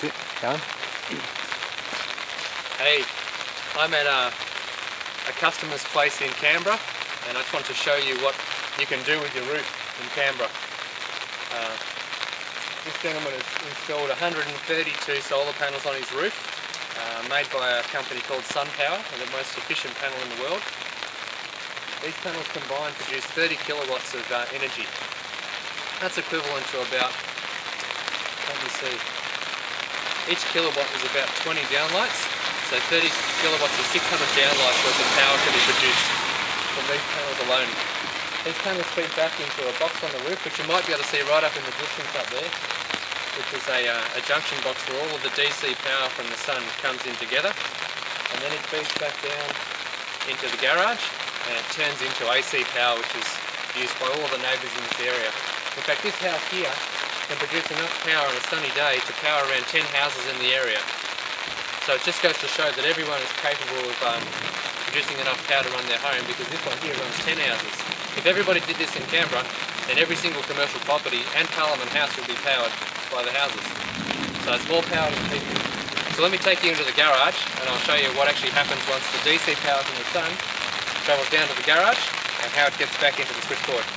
That's it, go on. Hey, I'm at a customer's place in Canberra, and I just want to show you what you can do with your roof in Canberra. This gentleman has installed 132 solar panels on his roof, made by a company called SunPower, the most efficient panel in the world. These panels combined produce 30 kilowatts of energy. That's equivalent to about, let me see, each kilowatt is about 20 downlights, so 30 kilowatts is 600 downlights worth of power can be produced from these panels alone. These panels feed back into a box on the roof, which you might be able to see right up in the distance up there, which is a junction box where all of the DC power from the sun comes in together, and then it feeds back down into the garage, and it turns into AC power, which is used by all of the neighbours in this area. In fact, this house here can produce enough power on a sunny day to power around 10 houses in the area. So it just goes to show that everyone is capable of producing enough power to run their home, because this one here runs 10 houses. If everybody did this in Canberra, then every single commercial property and Parliament House will be powered by the houses. So it's more power than people. So let me take you into the garage and I'll show you what actually happens once the DC power from the sun travels down to the garage and how it gets back into the switchboard.